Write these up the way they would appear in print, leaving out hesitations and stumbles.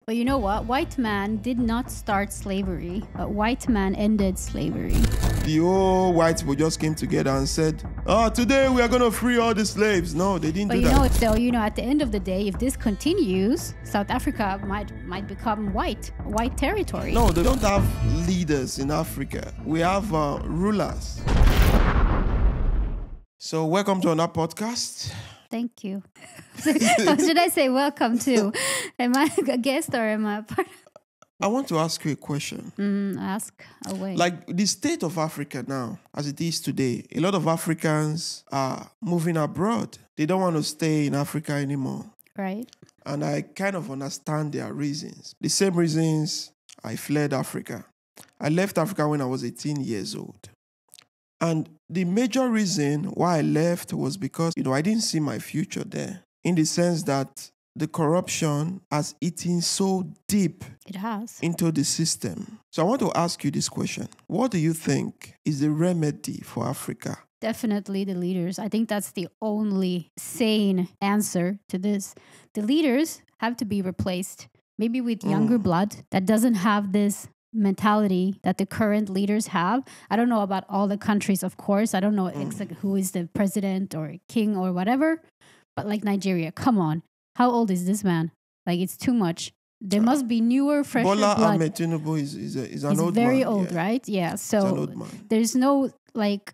But you know what? White man did not start slavery, but white man ended slavery. The whole white people just came together and said, today we are going to free all the slaves. No, they didn't do that. So, at the end of the day, if this continues, South Africa might become white territory. No, they don't have leaders in Africa. We have rulers. So welcome to another podcast. Thank you. Should I say welcome to? Am I a guest or am I a part? I want to ask you a question. Ask away. Like the state of Africa now, as it is today, a lot of Africans are moving abroad. They don't want to stay in Africa anymore. Right. And I kind of understand their reasons. The same reasons I fled Africa. I left Africa when I was 18 years old. And the major reason why I left was because, I didn't see my future there. In the sense that the corruption has eaten so deep into the system. So I want to ask you this question. What do you think is the remedy for Africa? Definitely the leaders. I think that's the only sane answer to this. The leaders have to be replaced, maybe with younger blood that doesn't have this mentality that the current leaders have. I don't know about all the countries, of course. I don't know who is the president or king or whatever. But like Nigeria, come on. How old is this man? Like, it's too much. There must be newer, fresher Bola blood. Ahmed Tinubu is an old man. He's very old, right? Yeah. So an old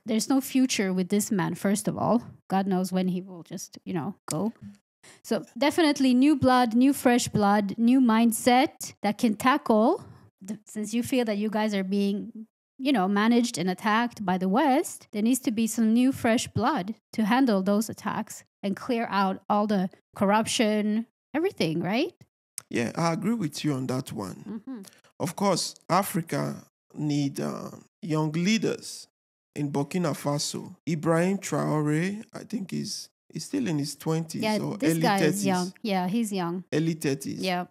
there's no future with this man, first of all. God knows when he will just, go. So definitely new blood, new fresh blood, new mindset that can tackle, since you feel that you guys are being, managed and attacked by the West, there needs to be some new fresh blood to handle those attacks and clear out all the corruption, everything, right? Yeah, I agree with you on that one. Mm-hmm. Of course, Africa need young leaders. In Burkina Faso, Ibrahim Traore, I think is still in his 20s or this early guy 30s. Is young. Yeah, he's young. Early 30s. Yeah.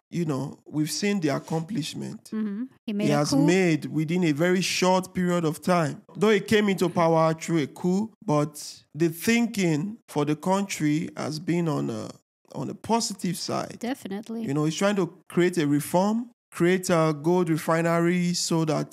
We've seen the accomplishment. Mm-hmm. He has made within a very short period of time. Though he came into power through a coup, but the thinking for the country has been on a positive side. Definitely. He's trying to create a reform, create a gold refinery so that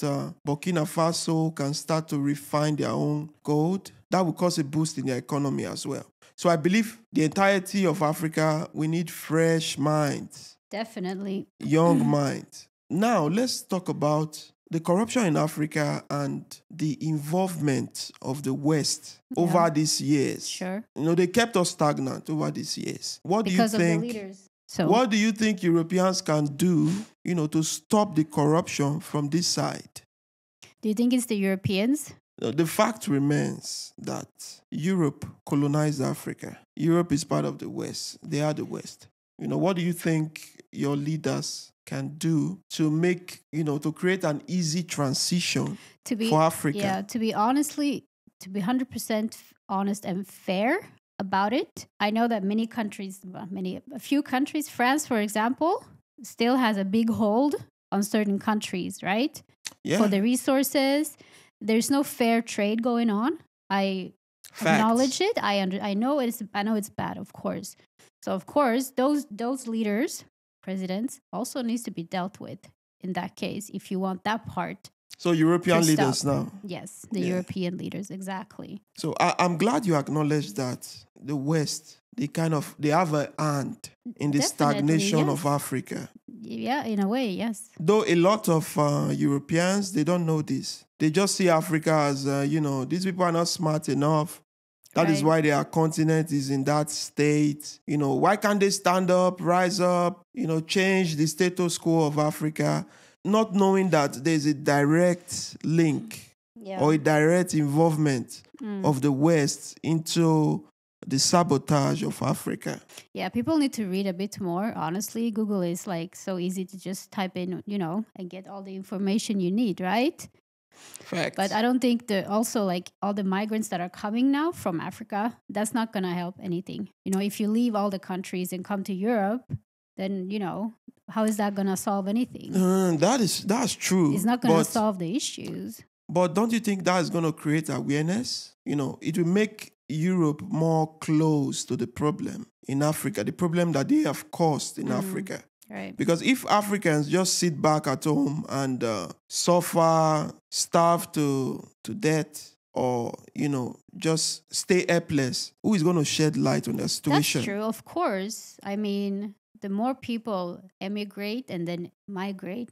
Burkina Faso can start to refine their own gold. That will cause a boost in their economy as well. So I believe the entirety of Africa, we need fresh minds. Definitely. Young minds. Now, let's talk about the corruption in Africa and the involvement of the West over these years. Sure. They kept us stagnant over these years. What do you think? Because of the leaders. So what do you think Europeans can do, to stop the corruption from this side? Do you think it's the Europeans? The fact remains that Europe colonized Africa. Europe is part of the West. They are the West. What do you think your leaders can do to make, to create an easy transition for Africa? Yeah, to be 100% honest and fair about it. I know that a few countries, France, for example, still has a big hold on certain countries, right? Yeah. For the resources. There's no fair trade going on. I acknowledge it. I know it's bad, of course. So of course, those leaders, presidents, also needs to be dealt with in that case if you want that part. So European leaders now. Yes, the European leaders, exactly. So I'm glad you acknowledge that the West, they have a hand in the stagnation of Africa. Yeah, in a way, yes. Though a lot of Europeans, they don't know this. They just see Africa as, these people are not smart enough. That is why their continent is in that state. Why can't they stand up, rise up, change the status quo of Africa, not knowing that there's a direct link or a direct involvement of the West into the sabotage of Africa. Yeah, people need to read a bit more. Honestly, Google is so easy to just type in, and get all the information you need, right? Facts. But I don't think all the migrants that are coming now from Africa, that's not going to help anything. If you leave all the countries and come to Europe, then, how is that going to solve anything? That's true. It's not going to solve the issues. But don't you think that is going to create awareness? It will make Europe more close to the problem in Africa, the problem that they have caused in Africa. Right. Because if Africans just sit back at home and suffer, starve to death, or, just stay helpless, who is going to shed light on the situation? That's true, of course. I mean, the more people emigrate and then migrate,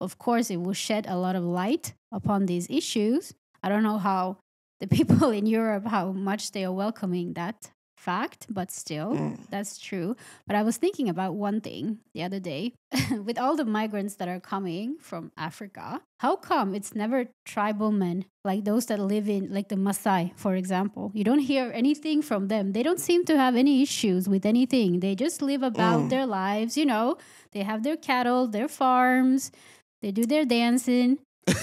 of course, it will shed a lot of light upon these issues. I don't know how the people in Europe, how much they are welcoming that fact, but still, that's true. But I was thinking about one thing the other day. With all the migrants that are coming from Africa, how come it's never tribal men, like those that live in, like the Maasai, for example? You don't hear anything from them. They don't seem to have any issues with anything. They just live about their lives, They have their cattle, their farms, they do their dancing.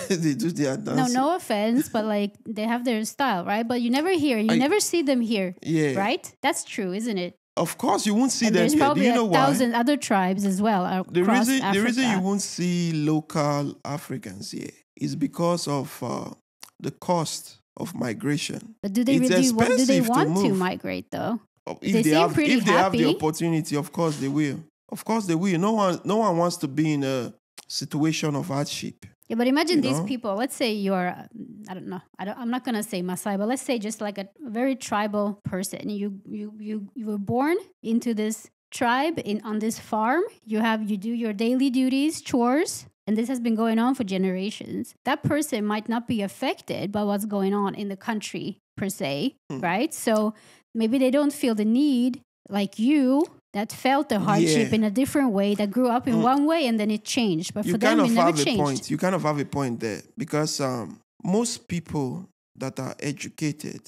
They do their dancing. No offense, but like they have their style, right? But you never never see them here, right? That's true, isn't it? Of course, you won't see them there's here. Probably Do you know why? 1,000 other tribes as well The across reason Africa. you won't see local Africans here is because of the cost of migration. But do they want to migrate though? If they have the opportunity, of course they will. Of course they will. No one wants to be in a situation of hardship. Yeah, but imagine these people. Let's say you're, I don't know. I'm not gonna say Maasai, but let's say just like a very tribal person. You were born into this tribe on this farm. You do your daily duties, chores, and this has been going on for generations. That person might not be affected by what's going on in the country per se, right? So maybe they don't feel the need like you, that felt the hardship in a different way, that grew up in one way and then it changed. But for them, it never changed. You kind of have a point there because most people that are educated,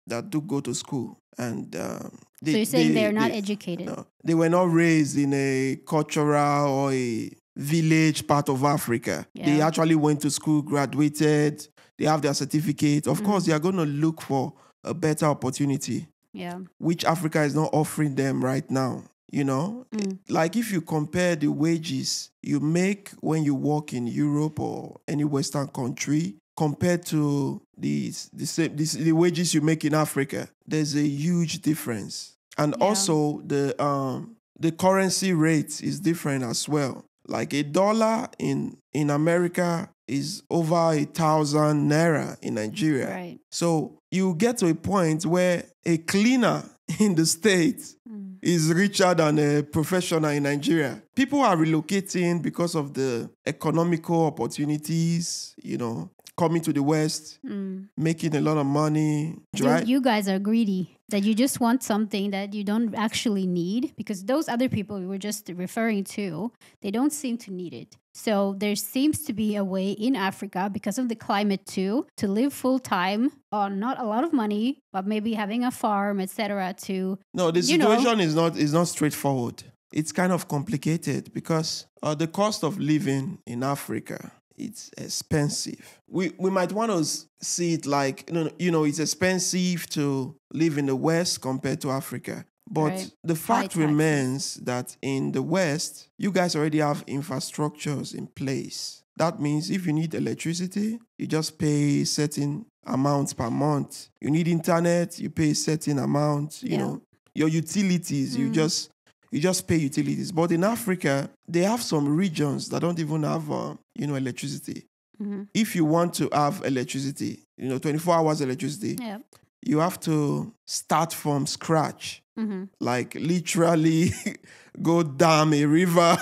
that do go to school and so you're saying they're not educated? No, they were not raised in a cultural or a village part of Africa. Yeah. They actually went to school, graduated, they have their certificate. Of course, they are going to look for a better opportunity. Yeah. Which Africa is not offering them right now, Like if you compare the wages you make when you work in Europe or any Western country compared to the wages you make in Africa, there's a huge difference. And also the currency rate is different as well. Like $1 in America is over 1,000 naira in Nigeria. Right. So you get to a point where a cleaner in the States is richer than a professional in Nigeria. People are relocating because of the economical opportunities, coming to the West, making a lot of money. Right? You guys are greedy. That you just want something that you don't actually need, because those other people we were just referring to, they don't seem to need it. So there seems to be a way in Africa, because of the climate too, to live full time on not a lot of money, but maybe having a farm, etc. No, the situation is not straightforward. It's kind of complicated because the cost of living in Africa, it's expensive. We might want to see it like, it's expensive to live in the West compared to Africa. But the fact remains that in the West, you guys already have infrastructures in place. That means if you need electricity, you just pay certain amounts per month. You need internet, you pay certain amounts. Your utilities, you just pay utilities. But in Africa, they have some regions that don't even have, electricity. Mm-hmm. If you want to have electricity, 24 hours electricity, you have to start from scratch. Mm-hmm. Like literally go dam a river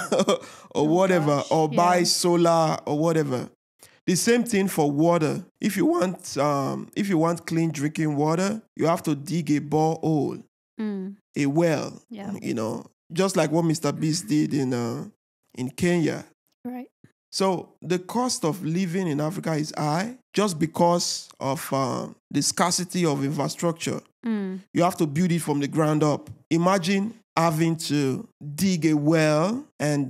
or whatever, or buy solar or whatever. The same thing for water. If you want clean drinking water, you have to dig a borehole, a well. Just like what Mr. Beast did in Kenya. Right. So the cost of living in Africa is high just because of the scarcity of infrastructure. You have to build it from the ground up. Imagine having to dig a well and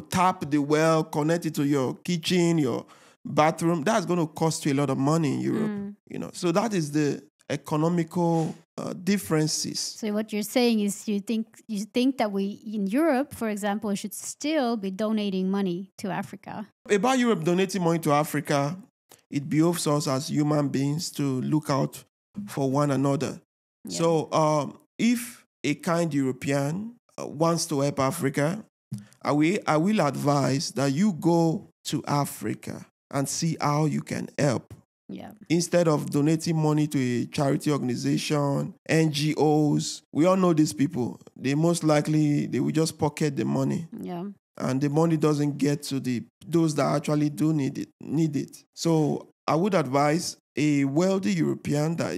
tap the well, connect it to your kitchen, your bathroom. That's going to cost you a lot of money in Europe. So that is the economical differences. So what you're saying is you think that we in Europe, for example, should still be donating money to Africa. About Europe donating money to Africa, it behoves us as human beings to look out for one another. Yeah. So if a kind European wants to help Africa, I will advise that you go to Africa and see how you can help. Yeah. Instead of donating money to a charity organization, NGOs, we all know these people. They most likely, they will just pocket the money. Yeah. And the money doesn't get to those that actually do need it. So I would advise a wealthy European that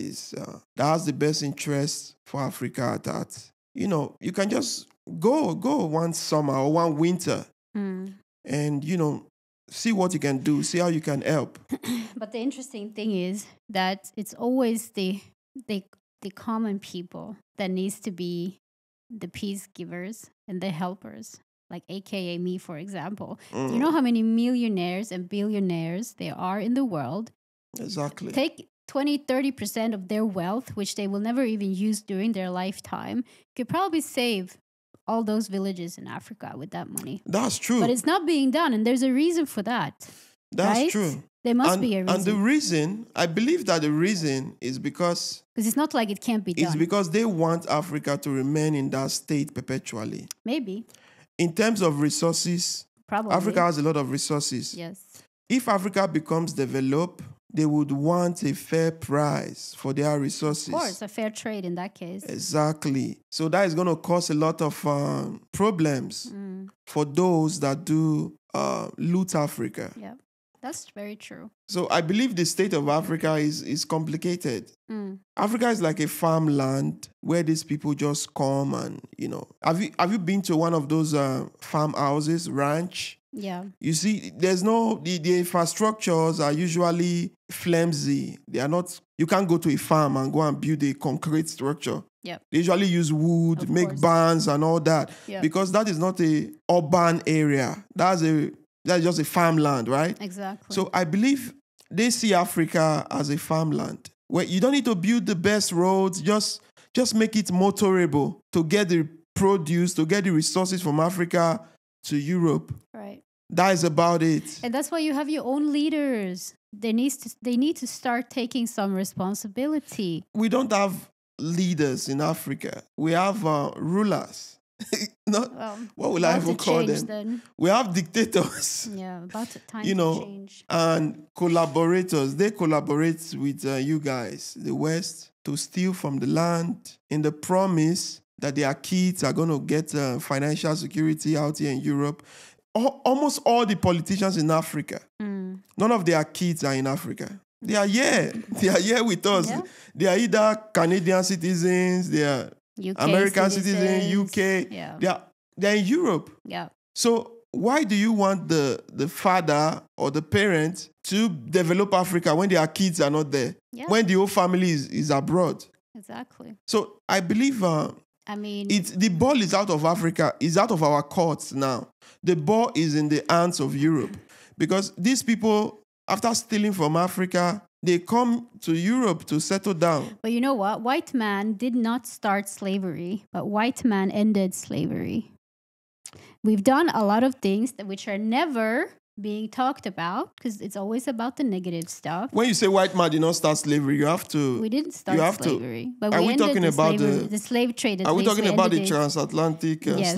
has the best interest for Africa that, you can just go one summer or one winter and, see what you can do, see how you can help. But the interesting thing is that it's always the common people that needs to be the peace givers and the helpers, like AKA me, for example. Do you know how many millionaires and billionaires there are in the world? Exactly. Take 20-30% of their wealth, which they will never even use during their lifetime, could probably save all those villages in Africa with that money. That's true. But it's not being done, and there's a reason for that. That's right? true. There must be a reason. And the reason, I believe that the reason is because it's not like it can't be done. It's because they want Africa to remain in that state perpetually. Maybe. In terms of resources, Probably. Africa has a lot of resources. Yes. If Africa becomes developed, they would want a fair price for their resources. Of course, a fair trade in that case. Exactly. So that is going to cause a lot of problems for those that do loot Africa. Yeah, that's very true. So I believe the state of Africa is complicated. Africa is like a farmland where these people just come and, have you been to one of those farmhouses, ranch? Yeah. You see, there's no, the infrastructures are usually flimsy. They are not, you can't go to a farm and go and build a concrete structure. Yep. They usually use wood, make barns and all that. Yep. Because that is not a urban area. That's just a farmland, right? Exactly. So I believe they see Africa as a farmland where you don't need to build the best roads, just make it motorable to get the produce, to get the resources from Africa to Europe. Right. That is about it. And that's why you have your own leaders. They need to start taking some responsibility. We don't have leaders in Africa. We have rulers. What will I even call them? Then. We have dictators. Yeah, about time to change. And collaborators. They collaborate with you guys, the West, to steal from the land in the promise that their kids are going to get financial security out here in Europe. Almost all the politicians in Africa, none of their kids are in Africa. They are here. They are here with us. Yeah. They are either Canadian citizens, they are UK American citizens, UK. Yeah. They're in Europe. Yeah. So why do you want the father or the parent to develop Africa when their kids are not there? Yeah. When the whole family is abroad? Exactly. So I believe... the ball is out of Africa, is out of our courts now. The ball is in the hands of Europe. Because these people, after stealing from Africa, they come to Europe to settle down. But you know what? White man did not start slavery, but white man ended slavery. We've done a lot of things which are never being talked about because it's always about the negative stuff. When you say white man did not start slavery, you have to... We didn't start slavery. But we ended the slave trade. Are we talking about the transatlantic slavery? Yes,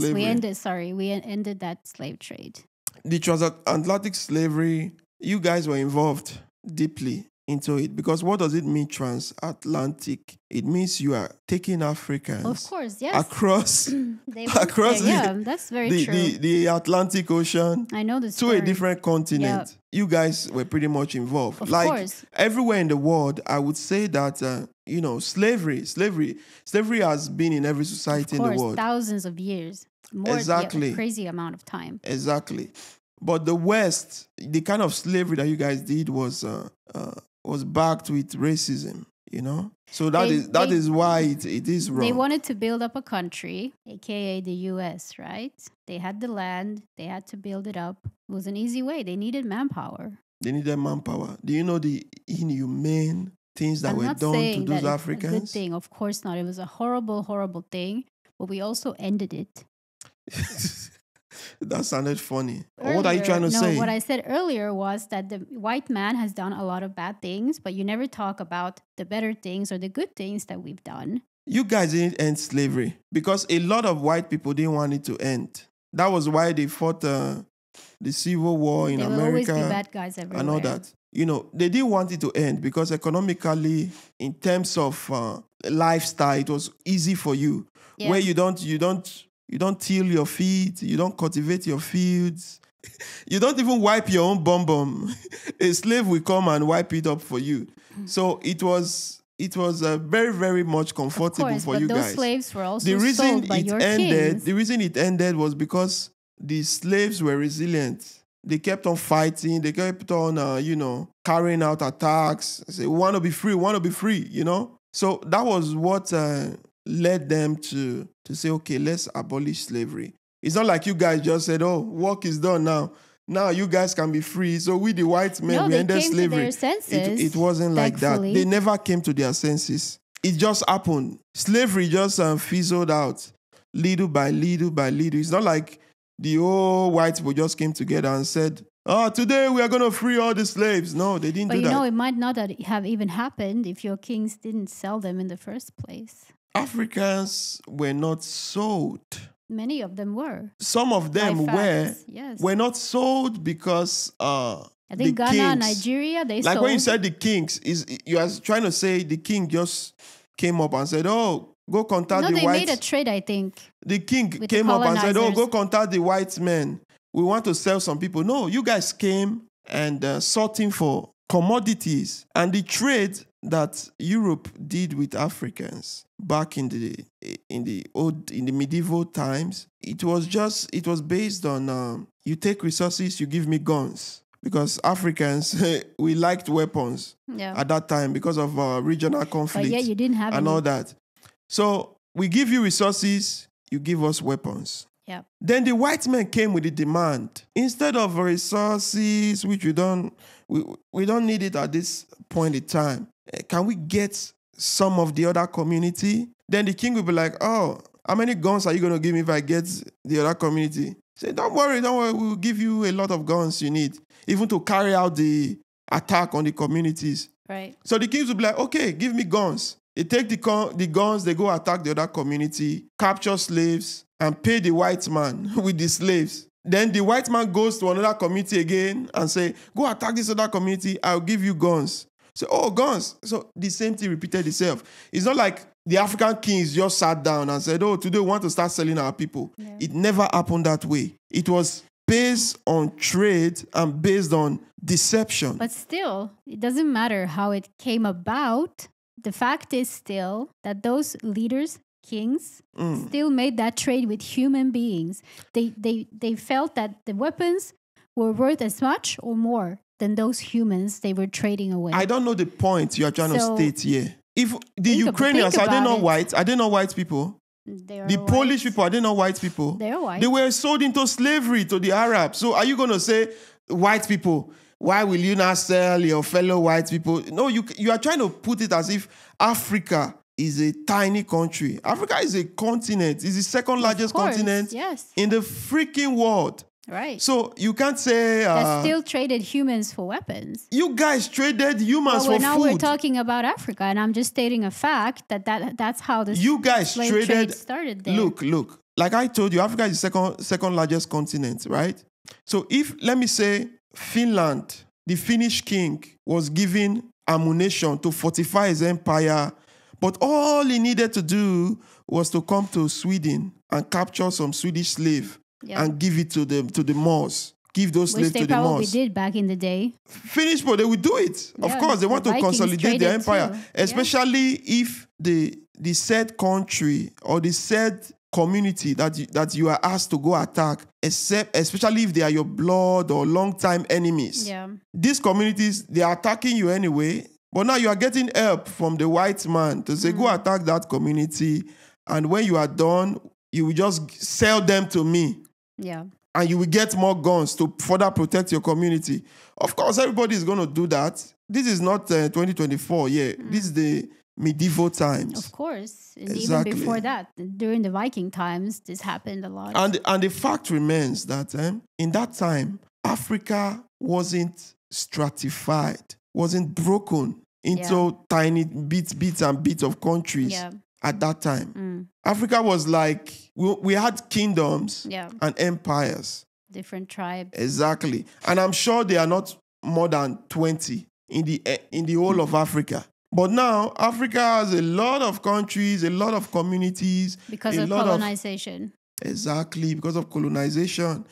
we ended that slave trade. The transatlantic slavery, you guys were involved deeply into it because what does it mean, transatlantic? It means you are taking Africans, of course, yes, across that's very true. The Atlantic Ocean. I know this to a different continent. Yep. You guys were pretty much involved. Of course. Everywhere in the world, I would say that slavery has been in every society in the world. Thousands of years. A crazy amount of time. Exactly. But the West, the kind of slavery that you guys did was backed with racism, So that is why it is wrong. They wanted to build up a country, aka the US, right? They had the land, they had to build it up. It was an easy way. They needed manpower. Do you know the inhumane things that were done to those Africans? A good thing, of course not. It was a horrible, horrible thing, but we also ended it. That sounded funny. What are you trying to say? What I said earlier was that the white man has done a lot of bad things, but you never talk about the better things or the good things that we've done. You guys didn't end slavery because a lot of white people didn't want it to end. That was why they fought the Civil War in There will always America be bad guys everywhere. and all that. They didn't want it to end because economically, in terms of lifestyle, it was easy for you. Yeah. Where you don't till your feet, you don't cultivate your fields, you don't even wipe your own bum. A slave will come and wipe it up for you. So it was very, very much comfortable for you those guys. Slaves were also sold by your kings. The reason it ended was because the slaves were resilient. They kept on fighting. They kept on, carrying out attacks. Say, we want to be free, So that was what led them to say, okay, let's abolish slavery. It's not like you guys just said, oh, work is done now. Now you guys can be free. So we, the white men, we ended slavery. To their senses, it wasn't like that. They never came to their senses. It just happened. Slavery just fizzled out little by little by little. It's not like the old white people just came together and said, oh, today we are going to free all the slaves. No, they didn't do that. But it might not have even happened if your kings didn't sell them in the first place. Africans were not sold. Many of them were. Some of them were not sold because I think Ghana, kings, Nigeria, they sold. Like when you said the kings, you are trying to say the king just came up and said, oh, go contact the white. No, they made a trade, I think. The king came up and said, oh, go contact the white men. We want to sell some people. No, you guys came and sorting for commodities. And the trade that Europe did with Africans back in the medieval times, it was based on you take resources, you give me guns. Because Africans, we liked weapons at that time because of regional conflict. But you didn't have and all that. So we give you resources, you give us weapons. Yeah. Then the white men came with the demand. Instead of resources, which we don't need it at this point in time, can we get some of the other community? Then the king will be like, oh, how many guns are you going to give me if I get the other community? Say, don't worry, we'll give you a lot of guns you need, even to carry out the attack on the communities. Right. So the kings will be like, okay, give me guns. They take the guns, they go attack the other community, capture slaves, and pay the white man with the slaves. Then the white man goes to another community again and say, go attack this other community, I'll give you guns. So, oh, guns. So the same thing repeated itself. It's not like the African kings just sat down and said, oh, today we want to start selling our people. Yeah. It never happened that way. It was based on trade and based on deception. But still, it doesn't matter how it came about. The fact is still that those leaders, kings, still made that trade with human beings. They felt that the weapons were worth as much or more than those humans they were trading away. I don't know the point you are trying to state here. If the Ukrainians, are they not white? Are they not white people? The Polish people, are they not white people? They're white. They were sold into slavery to the Arabs. So are you going to say, white people, why will you not sell your fellow white people? No, you are trying to put it as if Africa is a tiny country. Africa is a continent. It's the second largest continent in the freaking world. Right. So you can't say... that still traded humans for weapons. You guys traded humans for food. Now we're talking about Africa, and I'm just stating a fact that's how the slave trade started there. Look. Like I told you, Africa is the second largest continent, right? So if, let me say, Finland, the Finnish king was given ammunition to fortify his empire, but all he needed to do was to come to Sweden and capture some Swedish slave. Yeah. And give it to the Moors. Give those slaves to the Moors. Which they probably did back in the day. Finnish people, they would do it. Yeah, of course, they want to consolidate their empire. Too. Especially if the said country or the said community that you are asked to go attack, especially if they are your blood or long-time enemies. Yeah. These communities, they are attacking you anyway, but now you are getting help from the white man to say, go attack that community, and when you are done, you will just sell them to me. Yeah. And you will get more guns to further protect your community. Of course, everybody is going to do that. This is not 2024. Yeah. This is the medieval times. Of course. And exactly. Even before that, during the Viking times, this happened a lot. And the fact remains that in that time, Africa wasn't stratified, wasn't broken into tiny bits of countries. Yeah. at that time. Africa was like, we had kingdoms and empires. Different tribes. Exactly. And I'm sure they are not more than 20 in the whole of Africa. But now, Africa has a lot of countries, a lot of communities. Because of colonization. Exactly, because of colonization.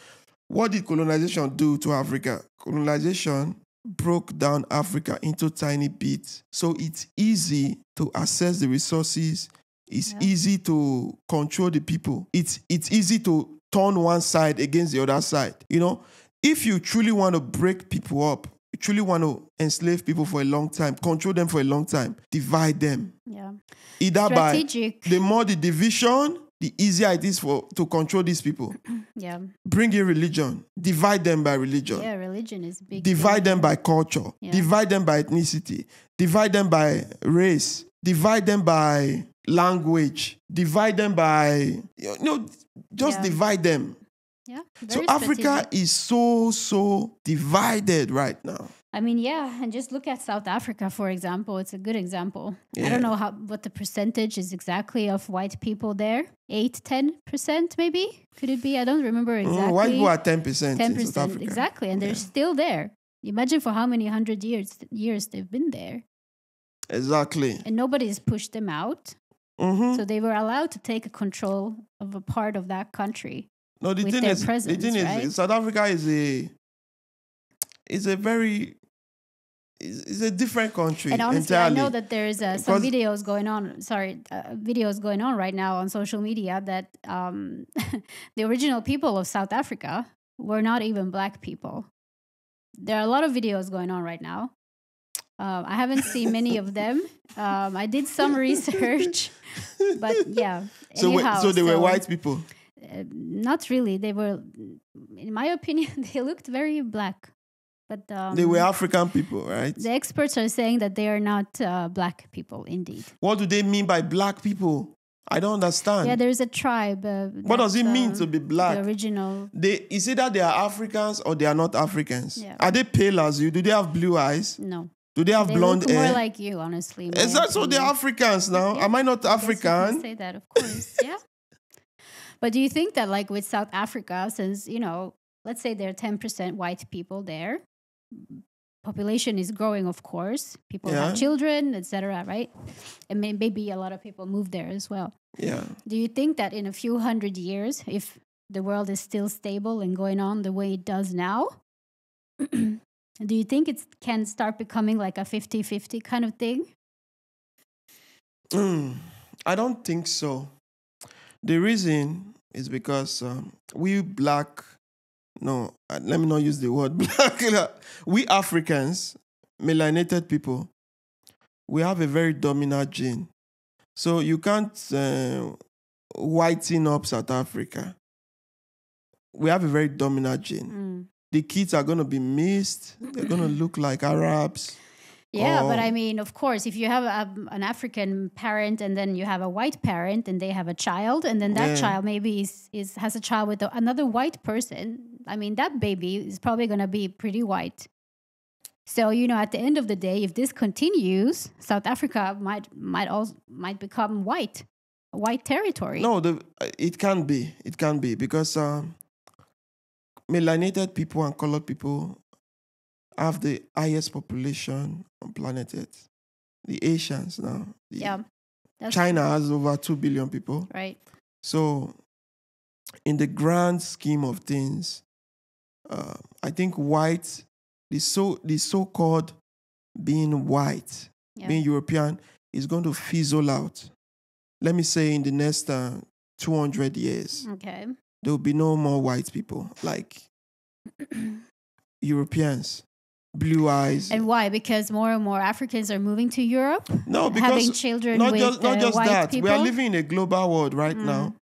What did colonization do to Africa? Colonization broke down Africa into tiny bits. So it's easy to access the resources. It's easy to control the people. It's easy to turn one side against the other side. You know, if you truly want to break people up, you truly want to enslave people for a long time, control them for a long time, divide them. Yeah. Either strategic. by the more the division, the easier it is to control these people. Yeah. Bring in religion. Divide them by religion. Yeah, religion is big. Divide them by culture. Yeah. Divide them by ethnicity. Divide them by race. Divide them by language. Divide them by, just divide them. Yeah. So Africa is so divided right now. I mean, yeah, and just look at South Africa, for example. It's a good example. Yeah. I don't know what the percentage is exactly of white people there. 8-10% maybe? Could it be? I don't remember exactly. White people are 10%. 10%, exactly. And they're still there. Imagine for how many hundred years they've been there. Exactly. And nobody's pushed them out. Mm-hmm. So they were allowed to take control of a part of that country. No, the thing is, South Africa is a different country. And honestly, entirely. I know that there's some videos going on right now on social media that the original people of South Africa were not even black people. There are a lot of videos going on right now. I haven't seen many of them. I did some research, but yeah. So they were white people? Not really. They were, in my opinion, they looked very black. But they were African people, right? The experts are saying that they are not black people, indeed. What do they mean by black people? I don't understand. Yeah, there's a tribe. What does it mean to be black? The original. Is it that they are Africans or they are not Africans? Yeah. Are they pale as you? Do they have blue eyes? No. Do they have blonde hair? They look more like you, honestly. Is that so? They're Africans now. Yeah. Am I not African? I can say that, of course. Yeah. But do you think that, like with South Africa, since let's say there are 10% white people there, population is growing, of course. People have children, etc., right? And maybe a lot of people move there as well. Yeah. Do you think that in a few hundred years, if the world is still stable and going on the way it does now, do you think it can start becoming like a 50-50 kind of thing? I don't think so. The reason is because we black, let me not use the word black. We Africans, melanated people, we have a very dominant gene. So you can't whiten up South Africa. We have a very dominant gene. The kids are going to be mixed. They're going to look like Arabs. Yeah, but I mean, of course, if you have an African parent and then you have a white parent and they have a child and then that child maybe has a child with another white person, I mean, that baby is probably going to be pretty white. So, at the end of the day, if this continues, South Africa might become white territory. No, it can be. It can be because melanated people and colored people have the highest population on planet Earth. The Asians now. China has over 2 billion people. Right. So, in the grand scheme of things, I think white, the so-called being white, being European, is going to fizzle out. Let me say in the next 200 years. Okay. There will be no more white people, like Europeans. Blue eyes. And why? Because more and more Africans are moving to Europe? No, because having children not with just white that. people? We are living in a global world right now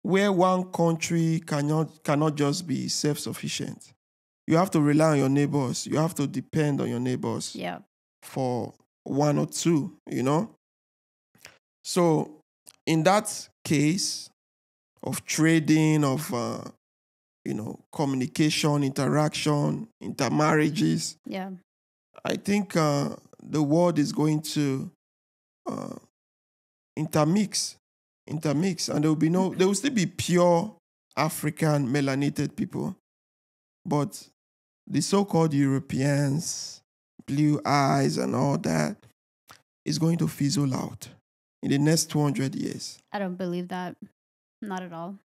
where one country cannot just be self-sufficient. You have to rely on your neighbors. You have to depend on your neighbors for one or two, So in that case of trading, of communication, interaction, intermarriages. Yeah. I think the world is going to intermix, and there will still be pure African melanated people, but the so-called Europeans, blue eyes and all that, is going to fizzle out in the next 200 years. I don't believe that. Not at all.